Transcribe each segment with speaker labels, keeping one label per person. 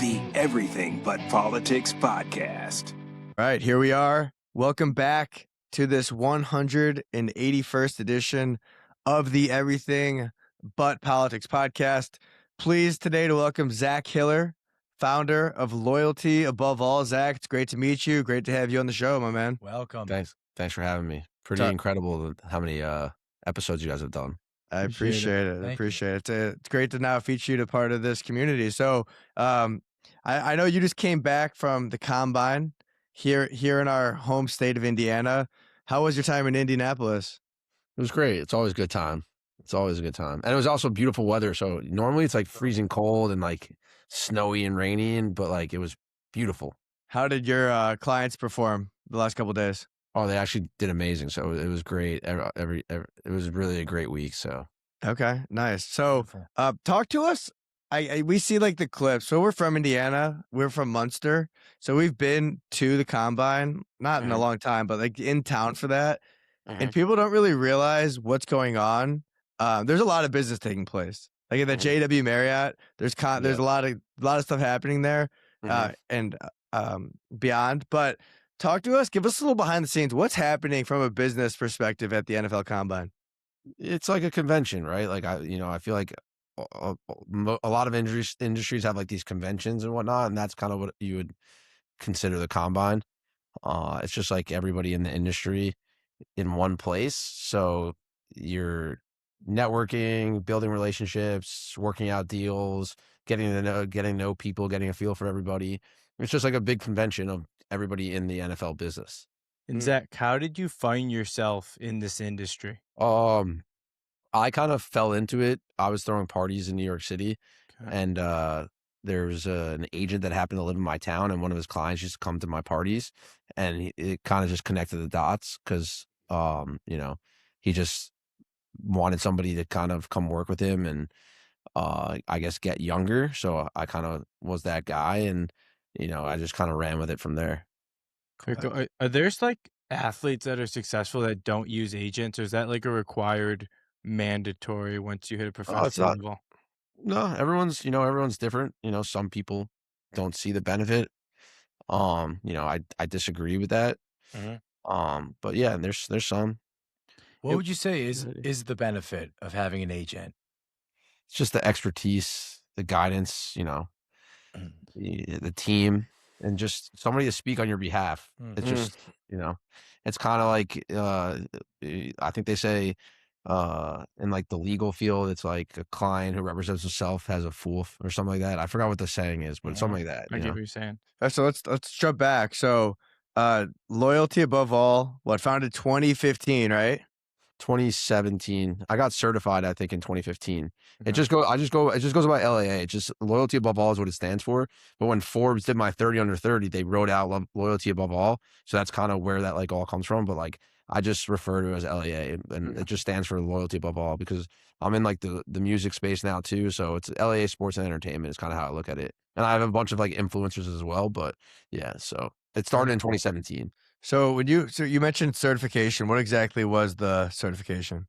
Speaker 1: the Everything But Politics podcast.
Speaker 2: All right, here we are. Welcome back to this 181st edition of the Everything But Politics podcast. Pleased today to welcome Zac Hiller, founder of Loyalty Above All. Zac, it's great to meet you. Great to have you on the show, my man.
Speaker 3: Welcome.
Speaker 4: Thanks for having me. Pretty incredible how many episodes you guys have done.
Speaker 2: I appreciate it. It's great to now feature you to part of this community. So I know you just came back from the Combine here in our home state of Indiana. How was your time in Indianapolis?
Speaker 4: It was great. It's always a good time. And it was also beautiful weather. So normally it's like freezing cold and like snowy and rainy, but like it was beautiful.
Speaker 2: How did your clients perform the last couple of days?
Speaker 4: Oh, they actually did amazing. So it was great. It was really a great week. So
Speaker 2: okay, nice. So talk to us. We see like the clips. So we're from Indiana. We're from Munster. So we've been to the Combine, not in a long time, but like in town for that. And people don't really realize what's going on. There's a lot of business taking place. Like at the JW Marriott, there's a lot of stuff happening there and beyond. But talk to us. Give us a little behind the scenes. What's happening from a business perspective at the NFL Combine?
Speaker 4: it's like a convention, right? Like I feel like a lot of industries have like these conventions and whatnot, and that's kind of what you would consider the Combine. It's just like everybody in the industry in one place. So you're networking, building relationships, working out deals, getting to know people, getting a feel for everybody. It's just like a big convention of everybody in the NFL business.
Speaker 3: And Zac, how did you find yourself in this industry?
Speaker 4: I kind of fell into it. I was throwing parties in New York City, and there was an agent that happened to live in my town, and one of his clients used to come to my parties, and it kind of just connected the dots because, he just wanted somebody to kind of come work with him and, I guess, get younger. So I kind of was that guy, and, I just kind of ran with it from there.
Speaker 3: Are there's like athletes that are successful that don't use agents, or is that like a required mandatory once you hit a professional level?
Speaker 4: No, everyone's different. Some people don't see the benefit. I disagree with that. But yeah, there's some.
Speaker 5: What would you say is the benefit of having an agent?
Speaker 4: It's just the expertise, the guidance, the team, and just somebody to speak on your behalf. It's just, it's kind of like, I think they say, in like the legal field, it's like a client who represents himself has a fool or something like that. I forgot what the saying is, but it's something like that.
Speaker 3: I get what you're saying.
Speaker 2: So let's jump back. So, Loyalty Above All, founded 2015, right?
Speaker 4: 2017. I got certified, I think, in 2015. It just goes by LAA. It's just Loyalty Above All is what it stands for. But when Forbes did my 30 under 30, they wrote out Loyalty Above All. So that's kind of where that like all comes from. But like, I just refer to it as LAA, and it just stands for Loyalty Above All because I'm in like the music space now too. So it's LAA Sports and Entertainment is kind of how I look at it. And I have a bunch of like influencers as well. But yeah, so it started in 2017.
Speaker 2: So you mentioned certification. What exactly was the certification?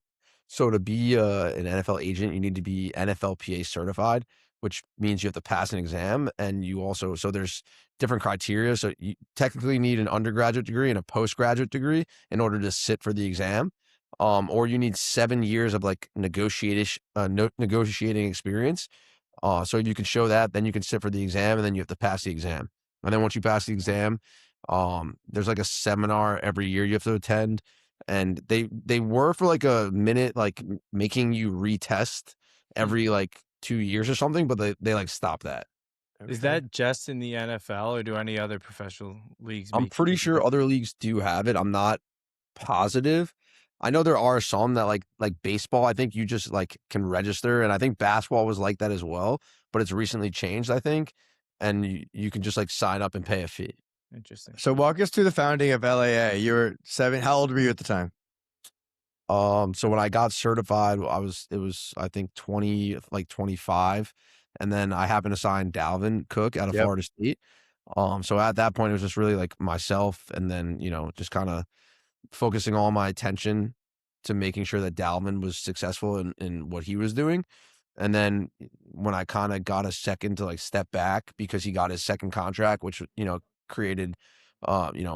Speaker 4: So to be an NFL agent, you need to be NFLPA certified, which means you have to pass an exam. And so there's different criteria. So you technically need an undergraduate degree and a postgraduate degree in order to sit for the exam. Or you need 7 years of like negotiating experience. So if you can show that, then you can sit for the exam, and then you have to pass the exam. And then once you pass the exam, there's like a seminar every year you have to attend, and they were for like a minute, like making you retest every like 2 years or something, but they like stop that.
Speaker 3: Is that just in the NFL, or do any other professional leagues?
Speaker 4: I'm pretty sure other leagues do have it. I'm not positive. I know there are some that like baseball, I think you just like can register, and I think basketball was like that as well, but it's recently changed, I think, and you can just like sign up and pay a fee.
Speaker 3: Interesting.
Speaker 2: So walk us through the founding of LAA. You were 7. How old were you at the time?
Speaker 4: So when I got certified, it was I think 25, and then I happened to sign Dalvin Cook out of Florida State. So at that point, it was just really like myself, and then just kind of focusing all my attention to making sure that Dalvin was successful in what he was doing. And then when I kind of got a second to like step back because he got his second contract, which, created,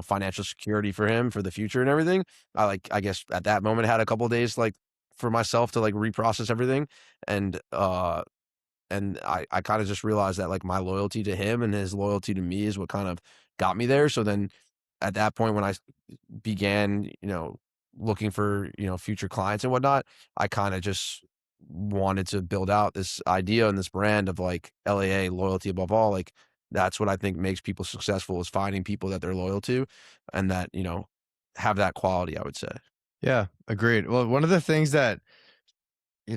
Speaker 4: financial security for him for the future and everything. I guess at that moment had a couple of days like for myself to like reprocess everything. And, I kind of just realized that like my loyalty to him and his loyalty to me is what kind of got me there. So then at that point, when I began, looking for, future clients and whatnot, I kind of just wanted to build out this idea and this brand of like LAA loyalty above all. Like that's what I think makes people successful, is finding people that they're loyal to and that, have that quality, I would say.
Speaker 2: Yeah, agreed. Well, one of the things that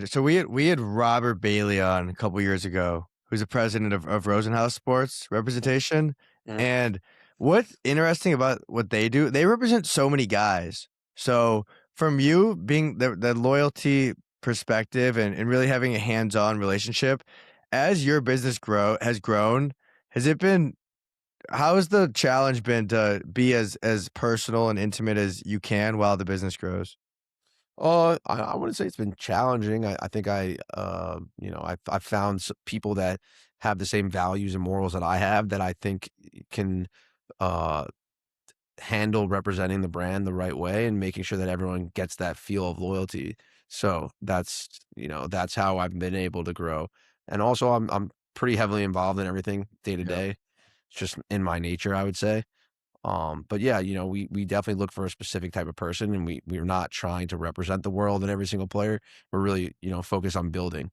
Speaker 2: so we had Robert Bailey on a couple years ago, who's the president of Rosenhaus Sports Representation.
Speaker 4: Mhm.
Speaker 2: And what's interesting about what they do, they represent so many guys. So from you being the loyalty perspective and really having a hands-on relationship, as your business has grown, how has the challenge been to be as personal and intimate as you can while the business grows?
Speaker 4: I wouldn't say it's been challenging. I think I've found people that have the same values and morals that I have that I think can uh, handle representing the brand the right way and making sure that everyone gets that feel of loyalty. So that's how I've been able to grow. And also, I'm pretty heavily involved in everything day to
Speaker 5: Yeah.
Speaker 4: day. It's just in my nature, I would say. But yeah, we definitely look for a specific type of person, and we're not trying to represent the world and every single player. We're really, focused on building.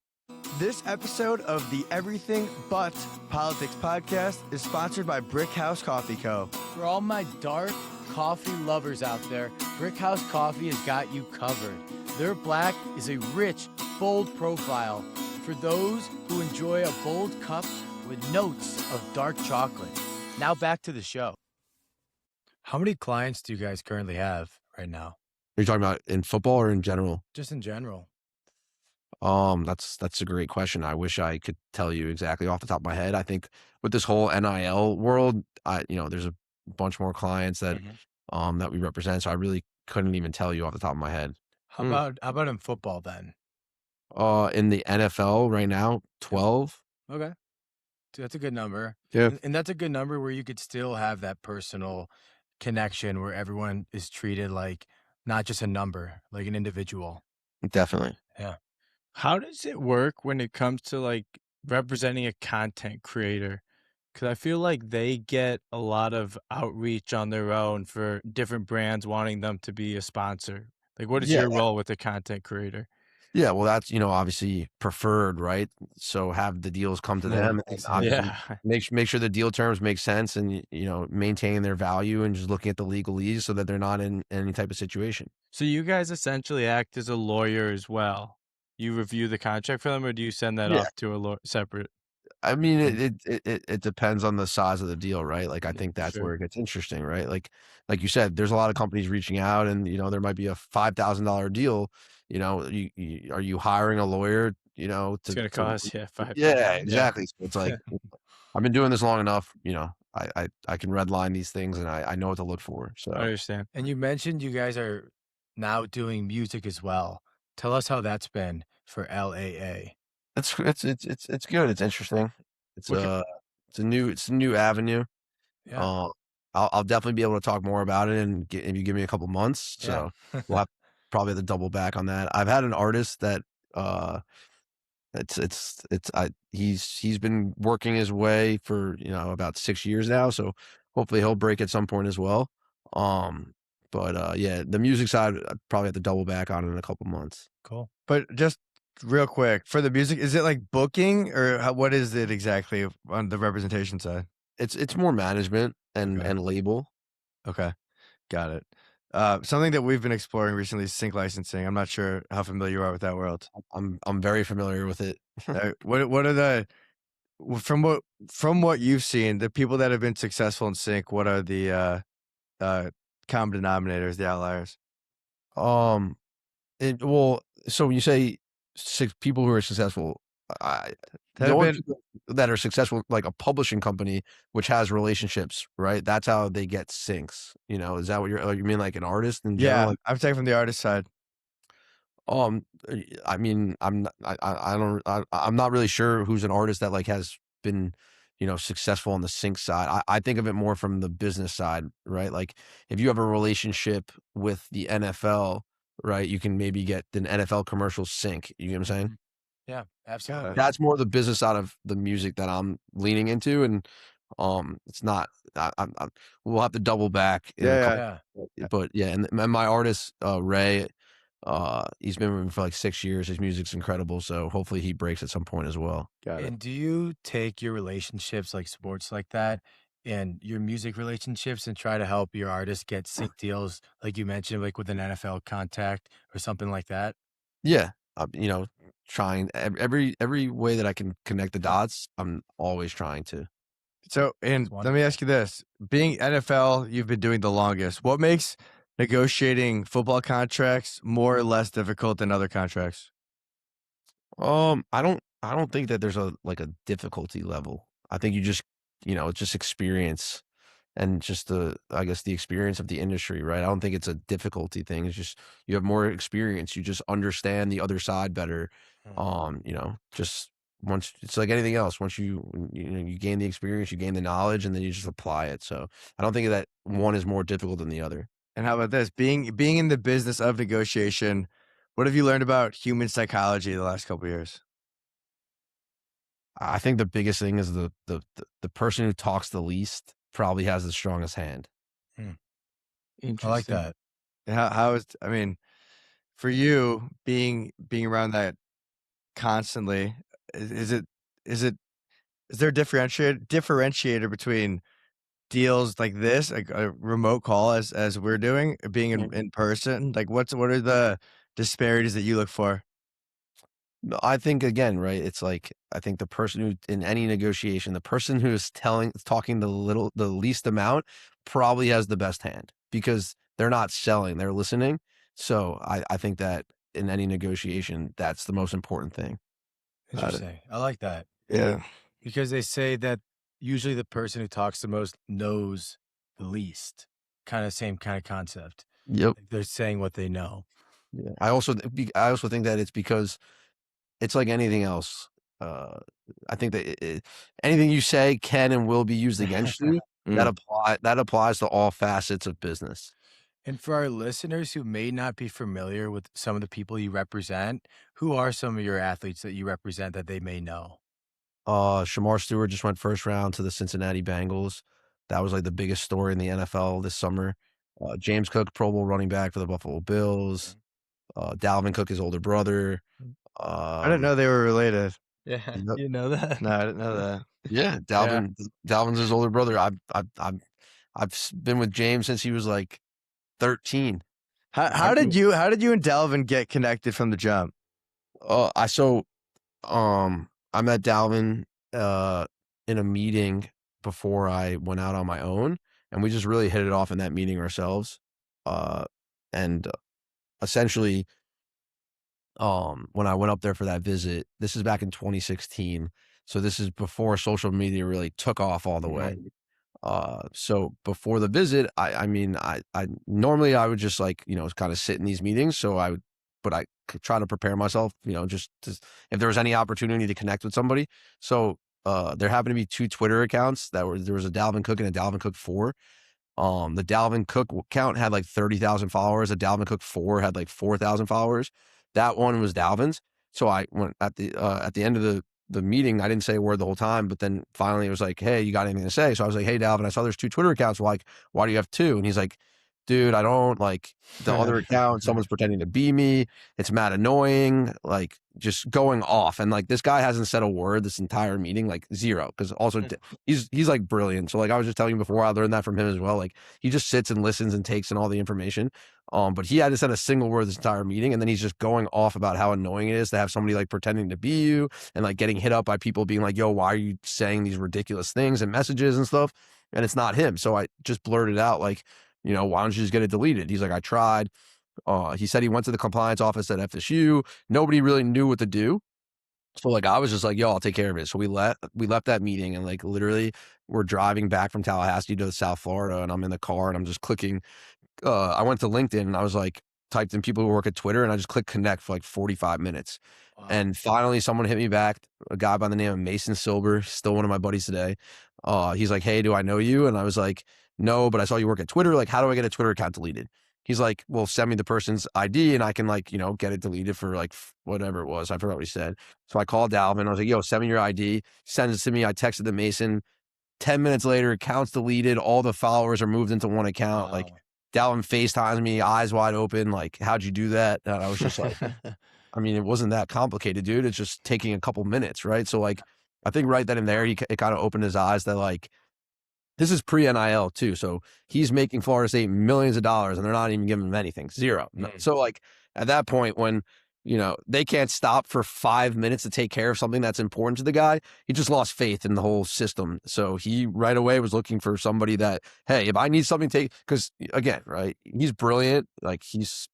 Speaker 2: This episode of the Everything But Politics podcast is sponsored by Brick House Coffee Co.
Speaker 5: For all my dark coffee lovers out there, Brick House Coffee has got you covered. Their black is a rich, bold profile for those who enjoy a bold cup with notes of dark chocolate. Now back to the show. How many clients do you guys currently have right now?
Speaker 4: Are you talking about in football or in general?
Speaker 5: Just in general.
Speaker 4: That's a great question. I wish I could tell you exactly off the top of my head. I think with this whole NIL world, there's a bunch more clients that that we represent. So I really couldn't even tell you off the top of my head.
Speaker 5: How about in football then?
Speaker 4: In the NFL right now, 12.
Speaker 5: Okay. That's a good number.
Speaker 4: Yeah.
Speaker 5: And that's a good number where you could still have that personal connection where everyone is treated like not just a number, like an individual.
Speaker 4: Definitely.
Speaker 5: Yeah.
Speaker 3: How does it work when it comes to like representing a content creator? Because I feel like they get a lot of outreach on their own for different brands wanting them to be a sponsor. Like, what is
Speaker 4: Yeah.
Speaker 3: your role with a content creator?
Speaker 4: Yeah, well, that's, obviously preferred, right? So have the deals come to them and obviously
Speaker 3: Yeah.
Speaker 4: make sure the deal terms make sense and, maintain their value and just looking at the legalese so that they're not in any type of situation.
Speaker 3: So you guys essentially act as a lawyer as well. You review the contract for them, or do you send that
Speaker 4: Yeah.
Speaker 3: off to a separate?
Speaker 4: I mean, it depends on the size of the deal, right? Like, I think that's
Speaker 3: Sure.
Speaker 4: where it gets interesting, right? Like you said, there's a lot of companies reaching out and, there might be a $5,000 deal, are you hiring a lawyer,
Speaker 3: It's going to cost, yeah, $5,000.
Speaker 4: Yeah, exactly. So it's like, I've been doing this long enough, I can redline these things and I know what to look for. So
Speaker 3: I understand.
Speaker 5: And you mentioned you guys are now doing music as well. Tell us how that's been for LAA.
Speaker 4: it's good. It's interesting. It's
Speaker 3: What
Speaker 4: a new avenue.
Speaker 5: Yeah.
Speaker 4: I'll definitely be able to talk more about it and if you give me a couple months. So we'll have probably have to double back on that. I've had an artist that he's been working his way for about 6 years now. So hopefully he'll break at some point as well. But yeah, the music side I probably have to double back on in a couple months.
Speaker 5: Cool.
Speaker 2: But just real quick, for the music, is it like booking or what is it exactly on the representation side?
Speaker 4: It's more management
Speaker 2: Okay.
Speaker 4: and label.
Speaker 2: Okay, got it. Something that we've been exploring recently is sync licensing. I'm not sure how familiar you are with that world.
Speaker 4: I'm very familiar with it.
Speaker 2: What are from what you've seen, the people that have been successful in sync? What are the common denominators, the outliers?
Speaker 4: So when you say people who are successful, the only people that are successful, like a publishing company, which has relationships, right? That's how they get syncs. Is that what you mean, like an artist in general?
Speaker 2: Yeah, I'm saying from the artist side.
Speaker 4: I mean, I'm not really sure who's an artist that like has been, successful on the sync side. I think of it more from the business side, right? Like if you have a relationship with the NFL, right, you can maybe get an NFL commercial sync. You know what I'm saying?
Speaker 5: Yeah, absolutely.
Speaker 4: That's more the business side of the music that I'm leaning into, and it's not. We'll have to double back in a
Speaker 2: Yeah.
Speaker 4: couple, but yeah, and my artist Ray. He's been with me for like 6 years. His music's incredible, so hopefully he breaks at some point as well.
Speaker 2: Got it.
Speaker 5: And do you take your relationships, like sports like that, and your music relationships and try to help your artists get sync deals, like you mentioned, like with an NFL contact or something like that?
Speaker 4: Yeah, trying every way that I can connect the dots. I'm always trying to.
Speaker 2: So, and
Speaker 5: That's
Speaker 2: let me ask you this: being NFL, you've been doing the longest. What makes negotiating football contracts more or less difficult than other contracts?
Speaker 4: I don't think that there's a difficulty level. I think you just, it's just experience and just I guess the experience of the industry, right? I don't think it's a difficulty thing. It's just you have more experience. You just understand the other side better. Just once it's like anything else. Once you gain the experience, you gain the knowledge, and then you just apply it. So I don't think that one is more difficult than the other.
Speaker 2: And how about this? Being in the business of negotiation, what have you learned about human psychology the last couple of years?
Speaker 4: I think the biggest thing is the person who talks the least probably has the strongest hand.
Speaker 5: I like that.
Speaker 2: And how is, I mean, for you being around that constantly, is there a differentiator between deals like this, like a remote call as we're doing, being in person? Like what are the disparities that you look for?
Speaker 4: No, I think again, right? It's like I think the person who in any negotiation, the person who is talking the least amount probably has the best hand because they're not selling, they're listening. So I think that in any negotiation, that's the most important thing.
Speaker 5: Interesting. I like that.
Speaker 2: Yeah.
Speaker 5: Because they say that usually the person who talks the most knows the least. Same kind of concept.
Speaker 4: Yep.
Speaker 5: Like they're saying what they know.
Speaker 4: Yeah. I also think that it's because it's like anything else. I think that anything you say can and will be used against you. That applies to all facets of business.
Speaker 5: And for our listeners who may not be familiar with some of the people you represent, who are some of your athletes that you represent that they may know?
Speaker 4: Shamar Stewart just went first round to the Cincinnati Bengals. That was like the biggest story in the NFL this summer. James Cook, Pro Bowl running back for the Buffalo Bills. Dalvin Cook, his older brother.
Speaker 2: I didn't know they were related.
Speaker 3: Yeah,
Speaker 4: Yep.
Speaker 3: you know that?
Speaker 2: No, I didn't know that.
Speaker 4: Yeah, Dalvin's his older brother. I've been with James since he was like 13.
Speaker 2: How did you and Dalvin get connected from the jump?
Speaker 4: I met Dalvin in a meeting before I went out on my own, and we just really hit it off in that meeting ourselves. And essentially, when I went up there for that visit, this is back in 2016. So this is before social media really took off all the way. So before the visit, I normally I would just like, kind of sit in these meetings. But I could try to prepare myself, just if there was any opportunity to connect with somebody. So there happened to be two Twitter accounts there was a Dalvin Cook and a Dalvin Cook 4. The Dalvin Cook account had like 30,000 followers. The Dalvin Cook 4 had like 4,000 followers. That one was Dalvin's. So I went at the end of the meeting, I didn't say a word the whole time, but then finally it was like, hey, you got anything to say? So I was like, hey, Dalvin, I saw there's two Twitter accounts. Well, like, why do you have two? And he's like, dude, I don't like the other account. Someone's pretending to be me. It's mad annoying, like just going off. And like, this guy hasn't said a word this entire meeting, like zero. Cause also he's like brilliant. So like, I was just telling you before, I learned that from him as well. Like he just sits and listens and takes in all the information. But he hadn't said a single word this entire meeting. And then he's just going off about how annoying it is to have somebody like pretending to be you and like getting hit up by people being like, yo, why are you saying these ridiculous things and messages and stuff? And it's not him. So I just blurted out like, why don't you just get it deleted? He's like, I tried. He said he went to the compliance office at FSU. Nobody really knew what to do. So like, I was just like, yo, I'll take care of it. So we left that meeting and like literally we're driving back from Tallahassee to South Florida and I'm in the car and I'm just clicking. I went to LinkedIn and I was like, typed in people who work at Twitter, and I just clicked connect for like 45 minutes.
Speaker 5: Wow.
Speaker 4: And finally, someone hit me back, a guy by the name of Mason Silber, still one of my buddies today. He's like, hey, do I know you? And I was like, no, but I saw you work at Twitter. Like, how do I get a Twitter account deleted? He's like, well, send me the person's ID and I can like, get it deleted for like whatever it was. I forgot what he said. So I called Dalvin. I was like, yo, send me your ID. Send it to me. I texted the Mason. 10 minutes later, account's deleted. All the followers are moved into one account.
Speaker 5: Wow.
Speaker 4: Like Dalvin FaceTimes me, eyes wide open. Like, how'd you do that? And I was just like, I mean, it wasn't that complicated, dude. It's just taking a couple minutes, right? So like, I think right then and there, it kind of opened his eyes that like, this is pre-NIL too. So he's making Florida State millions of dollars and they're not even giving him anything, zero. So like at that point when, they can't stop for 5 minutes to take care of something that's important to the guy, he just lost faith in the whole system. So he right away was looking for somebody that, hey, if I need something to take, because again, right, he's brilliant. Like he's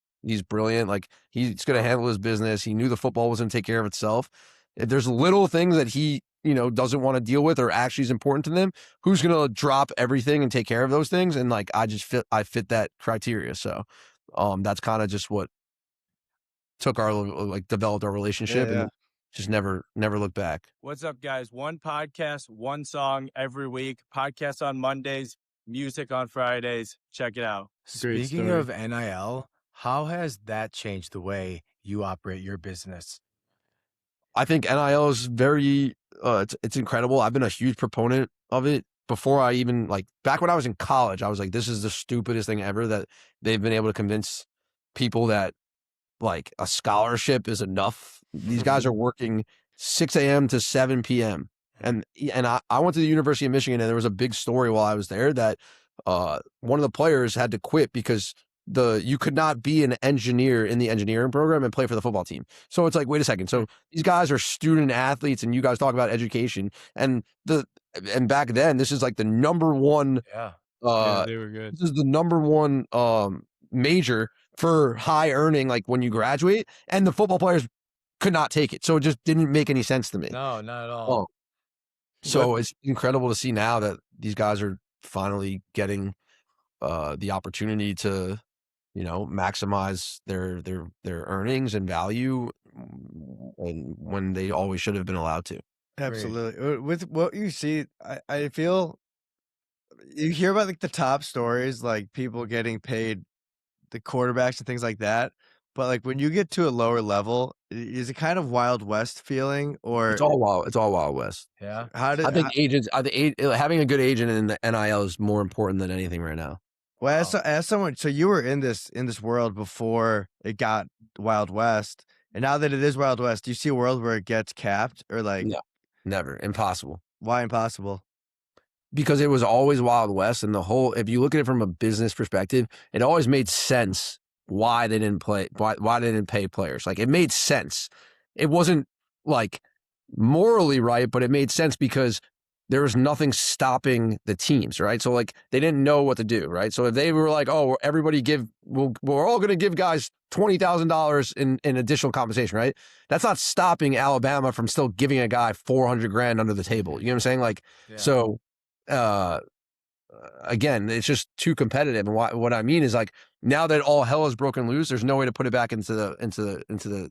Speaker 4: brilliant. Like he's going to handle his business. He knew the football was going to take care of itself. If there's little things that he doesn't want to deal with or actually is important to them, who's going to drop everything and take care of those things? And like, I fit that criteria. So that's kind of just what developed our relationship and just never looked back.
Speaker 3: What's up, guys? One podcast, one song every week. Podcast on Mondays, music on Fridays. Check it out.
Speaker 5: Speaking of NIL, how has that changed the way you operate your business?
Speaker 4: I think NIL is very, it's incredible. I've been a huge proponent of it before I even back when I was in college, I was like, this is the stupidest thing ever that they've been able to convince people that like a scholarship is enough. These guys are working 6 a.m. to 7 p.m. And I went to the University of Michigan and there was a big story while I was there that one of the players had to quit because you could not be an engineer in the engineering program and play for the football team. So it's like, wait a second. So these guys are student athletes and you guys talk about education and back then this is like the number one.
Speaker 3: Yeah, they were good.
Speaker 4: This is the number one major for high earning, like when you graduate, and the football players could not take it. So it just didn't make any sense to me.
Speaker 5: No, not at all.
Speaker 4: So it's incredible to see now that these guys are finally getting the opportunity to, maximize their earnings and value, and when they always should have been allowed to.
Speaker 2: Absolutely. With what you see, I feel you hear about like the top stories, like people getting paid, the quarterbacks and things like that. But like when you get to a lower level, is it kind of Wild West feeling, or
Speaker 4: It's all Wild West.
Speaker 5: Yeah.
Speaker 4: I think having a good agent in the NIL is more important than anything right now.
Speaker 2: Well, as someone, so you were in this world before it got Wild West, and now that it is Wild West, do you see a world where it gets capped, or like
Speaker 4: No, never, impossible.
Speaker 2: Why impossible?
Speaker 4: Because it was always Wild West, and if you look at it from a business perspective, it always made sense why they didn't why they didn't pay players. Like it made sense. It wasn't like morally right, but it made sense because there was nothing stopping the teams, right? So like they didn't know what to do, right? So if they were like, oh, everybody we're all going to give guys $20,000 in additional compensation, right? That's not stopping Alabama from still giving a guy $400,000 under the table. You know what I'm saying? Like, yeah. So again, it's just too competitive. And what I mean is like now that all hell is broken loose, there's no way to put it back into the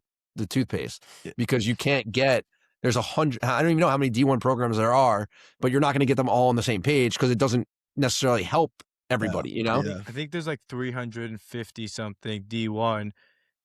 Speaker 4: toothpaste because you can't get. There's 100. I don't even know how many D1 programs there are, but you're not going to get them all on the same page because it doesn't necessarily help everybody. Yeah.
Speaker 3: I think there's like 350 something D1,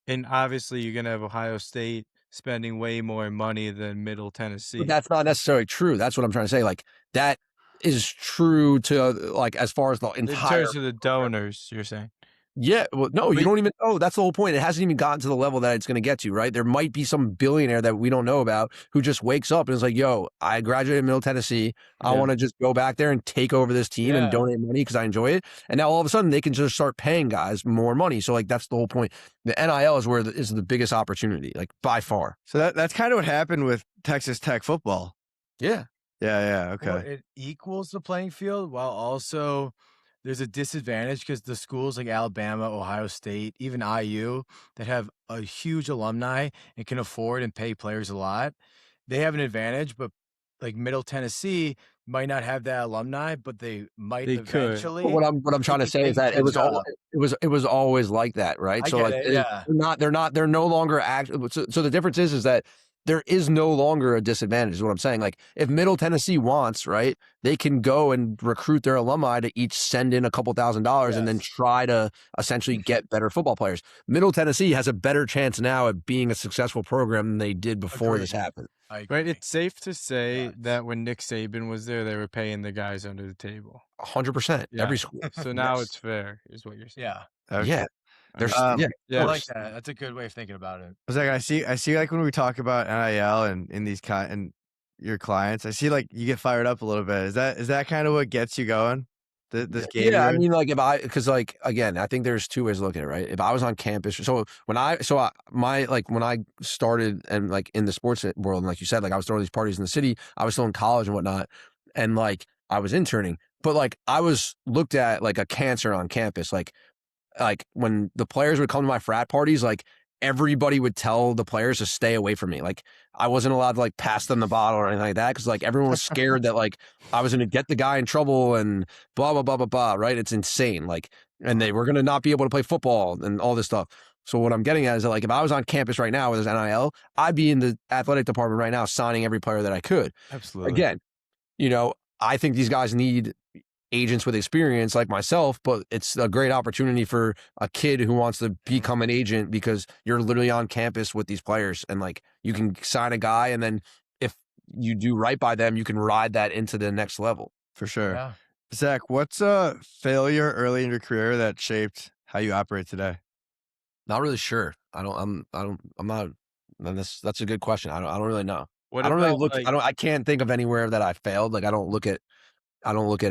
Speaker 3: and obviously you're going to have Ohio State spending way more money than Middle Tennessee.
Speaker 4: But that's not necessarily true. That's what I'm trying to say. Like that is true to like as far as the entire.
Speaker 3: In terms of the donors, you're saying.
Speaker 4: Yeah, well, no, you don't even know. That's the whole point. It hasn't even gotten to the level that it's going to get to, right? There might be some billionaire that we don't know about who just wakes up and is like, yo, I graduated Middle Tennessee. I want to just go back there and take over this team and donate money because I enjoy it. And now all of a sudden they can just start paying guys more money. So like that's the whole point. The NIL is where is the biggest opportunity, like by far.
Speaker 2: So that's kind of what happened with Texas Tech football.
Speaker 4: Yeah.
Speaker 2: Yeah. Okay.
Speaker 5: Well, it equals the playing field while also there's a disadvantage because the schools like Alabama, Ohio State, even IU that have a huge alumni and can afford and pay players a lot, they have an advantage. But like Middle Tennessee, might not have that alumni, but they might
Speaker 3: They could.
Speaker 5: eventually.
Speaker 4: But what I'm trying to
Speaker 5: could
Speaker 4: say is that
Speaker 5: catch up.
Speaker 4: it was always like that, right?
Speaker 5: I
Speaker 4: So
Speaker 5: get
Speaker 4: like
Speaker 5: it, yeah.
Speaker 4: they're no longer so the difference is that there is no longer a disadvantage is what I'm saying. Like if Middle Tennessee wants, right, they can go and recruit their alumni to each send in a couple $1,000s and then
Speaker 5: Yes.
Speaker 4: try to essentially get better football players. Middle Tennessee has a better chance now at being a successful program than they did before this
Speaker 5: Agreed.
Speaker 4: happened.
Speaker 5: I agree.
Speaker 3: Right? It's safe to say
Speaker 5: Yes.
Speaker 3: that when Nick Saban was there, they were paying the guys under the table.
Speaker 4: 100%.
Speaker 3: Yeah.
Speaker 4: Every school.
Speaker 3: So now
Speaker 4: Yes.
Speaker 3: it's fair, is what you're saying.
Speaker 5: Yeah.
Speaker 2: Okay.
Speaker 4: Yeah. There's
Speaker 2: Um,
Speaker 4: yeah.
Speaker 3: Yeah.
Speaker 5: I like that. That's a good way of thinking about it.
Speaker 2: It's like I see like when we talk about NIL and in these and your clients, I see like you get fired up a little bit. Is that kind of what gets you going? This game?
Speaker 4: Yeah, I
Speaker 2: you're in?
Speaker 4: mean, like because like again, I think there's two ways to look at it, right? If I was on campus, when I started and like in the sports world, and like you said, like I was throwing these parties in the city, I was still in college and whatnot, and like I was interning, but like I was looked at like a cancer on campus, like when the players would come to my frat parties, like everybody would tell the players to stay away from me. Like I wasn't allowed to like pass them the bottle or anything like that because like everyone was scared that like I was going to get the guy in trouble and blah blah blah blah blah. Right? It's insane. Like, and they were going to not be able to play football and all this stuff. So what I'm getting at is that like if I was on campus right now with this NIL, I'd be in the athletic department right now signing every player that I could.
Speaker 2: Absolutely.
Speaker 4: Again, I think these guys need agents with experience like myself, but it's a great opportunity for a kid who wants to become an agent because you're literally on campus with these players and like you can sign a guy and then if you do right by them, you can ride that into the next level.
Speaker 2: For sure.
Speaker 5: Yeah.
Speaker 2: Zach, what's a failure early in your career that shaped how you operate today?
Speaker 4: Not really sure. I'm not. And that's a good question. I don't really know.
Speaker 3: What
Speaker 4: I don't really
Speaker 3: about,
Speaker 4: look.
Speaker 3: like-
Speaker 4: I can't think of anywhere that I failed. Like I don't look at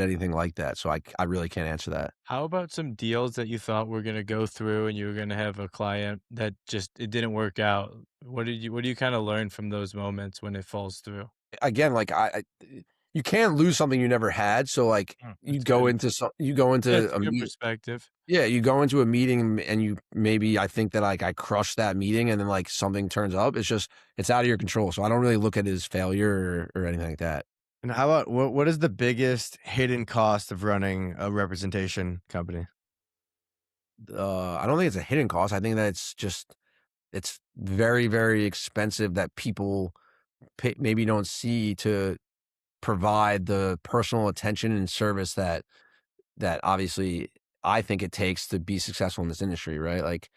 Speaker 4: anything like that. So I really can't answer that.
Speaker 3: How about some deals that you thought were going to go through and you were going to have a client that just it didn't work out? What do you kind of learn from those moments when it falls through?
Speaker 4: Again, like you can't lose something you never had. So like you
Speaker 3: that's
Speaker 4: go
Speaker 3: good.
Speaker 4: into
Speaker 3: That's
Speaker 4: a
Speaker 3: a good
Speaker 4: meeting.
Speaker 3: perspective.
Speaker 4: Yeah, you go into a meeting and I think that like I crushed that meeting and then like something turns up. It's out of your control. So I don't really look at it as failure or anything like that.
Speaker 2: And how about what is the biggest hidden cost of running a representation company?
Speaker 4: I don't think it's a hidden cost. I think that it's very, very expensive that people maybe don't see to provide the personal attention and service that obviously I think it takes to be successful in this industry, right? Like,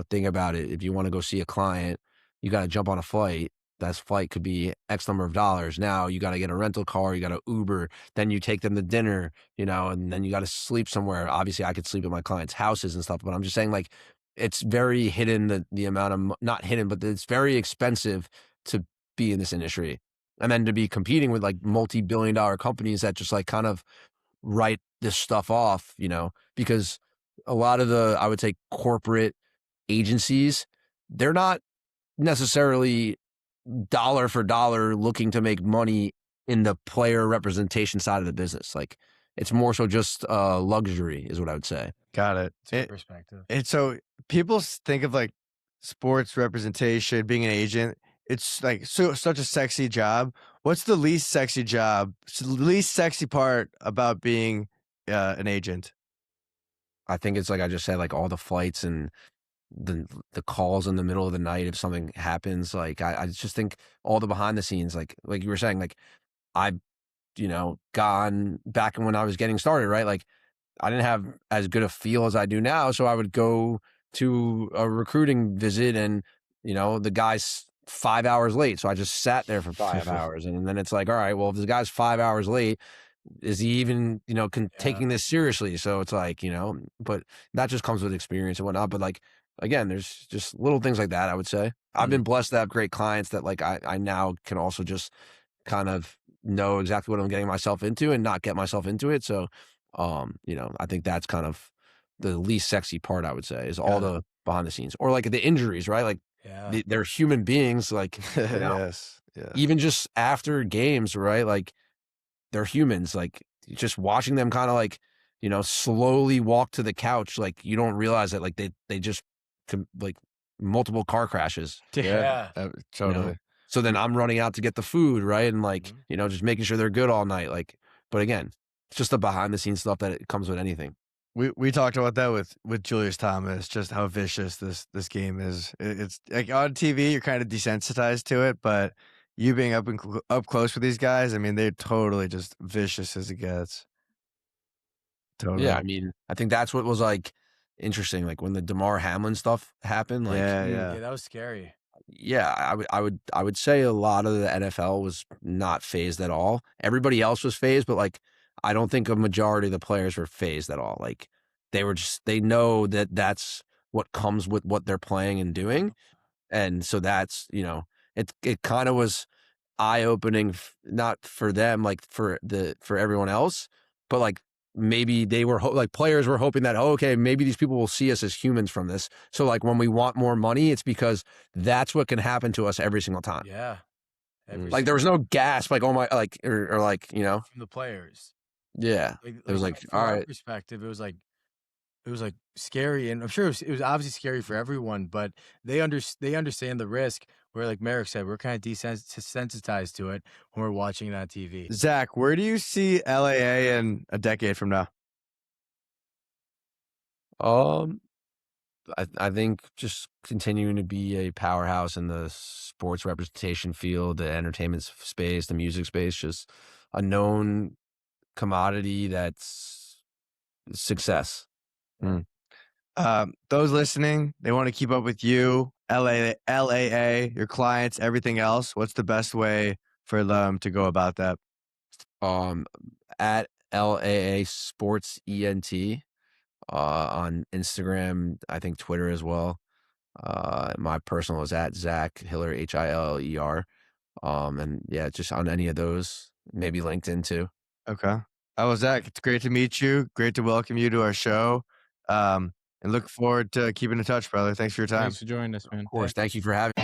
Speaker 4: think about it. If you want to go see a client, you got to jump on a flight. That flight could be X number of dollars. Now you got to get a rental car, you got to Uber, then you take them to dinner, and then you got to sleep somewhere. Obviously I could sleep at my clients' houses and stuff, but I'm just saying like, it's very hidden, the amount of, not hidden, but it's very expensive to be in this industry. And then to be competing with like multi-billion-dollar companies that just like kind of write this stuff off, because a lot of the, I would say, corporate agencies, they're not necessarily dollar for dollar looking to make money in the player representation side of the business. Like it's more so just luxury is what I would say.
Speaker 2: Got it.
Speaker 5: It's a good perspective.
Speaker 2: And so people think of like sports representation, being an agent. It's like such a sexy job. What's the least sexy job? The least sexy part about being an agent?
Speaker 4: I think it's like I just said, like all the flights and the calls in the middle of the night if something happens. Like I just think all the behind the scenes, like you were saying, like I've gone back when I was getting started, right? Like I didn't have as good a feel as I do now, so I would go to a recruiting visit and the guy's 5 hours late, so I just sat there for 5 hours, and then it's like, all right, well, if this guy's 5 hours late, is he even taking this seriously? So it's like, but that just comes with experience and whatnot. But like again, there's just little things like that. I would say I've been blessed to have great clients that like I now can also just kind of know exactly what I'm getting myself into and not get myself into it. So I think that's kind of the least sexy part, I would say, is all the behind the scenes or like the injuries, right? Like they're human beings, like
Speaker 2: Yes.
Speaker 4: even just after games, right? Like they're humans, like just watching them kind of like, slowly walk to the couch. Like you don't realize that like they just like multiple car crashes.
Speaker 2: Totally.
Speaker 4: So then I'm running out to get the food, right? And like, just making sure they're good all night. Like, but again, it's just the behind the scenes stuff that it comes with anything.
Speaker 2: We talked about that with Julius Thomas, just how vicious this game is. It's like on TV, you're kind of desensitized to it, but you being up close with these guys, I mean, they're totally just vicious as it gets. Totally.
Speaker 4: Yeah, I mean, I think that's what was like interesting. Like when the DeMar Hamlin stuff happened, like
Speaker 5: Yeah, that was scary.
Speaker 4: yeah, I would say a lot of the NFL was not phased at all. Everybody else was phased, but like I don't think a majority of the players were phased at all. Like they know that that's what comes with what they're playing and doing, and so that's it kind of was eye opening, not for them, like for everyone else, but like maybe they were like players were hoping that, okay, maybe these people will see us as humans from this. So like when we want more money, it's because that's what can happen to us every single time.
Speaker 5: Yeah.
Speaker 4: Like there was no gasp, like, oh my, like, or like,
Speaker 5: from the players.
Speaker 4: Yeah. It was like,
Speaker 5: from
Speaker 4: all
Speaker 5: our
Speaker 4: right.
Speaker 5: perspective, it was like scary, and I'm sure it was obviously scary for everyone, but they understand the risk. Where, like Merrick said, we're kind of desensitized to it when we're watching it on TV.
Speaker 2: Zach, where do you see LAA in a decade from now?
Speaker 4: I think just continuing to be a powerhouse in the sports representation field, the entertainment space, the music space, just a known commodity that's success.
Speaker 2: Those listening, they want to keep up with you, LAA, your clients, everything else. What's the best way for them to go about that?
Speaker 4: At LAA Sports ENT on Instagram, I think Twitter as well. My personal is at Zac Hiller, Hiller. And yeah, just on any of those, maybe LinkedIn too.
Speaker 2: Okay. Well, Zach, it's great to meet you. Great to welcome you to our show. And look forward to keeping in touch, brother. Thanks for your time.
Speaker 3: Thanks for joining us, man.
Speaker 4: Of course. Thank you for having me.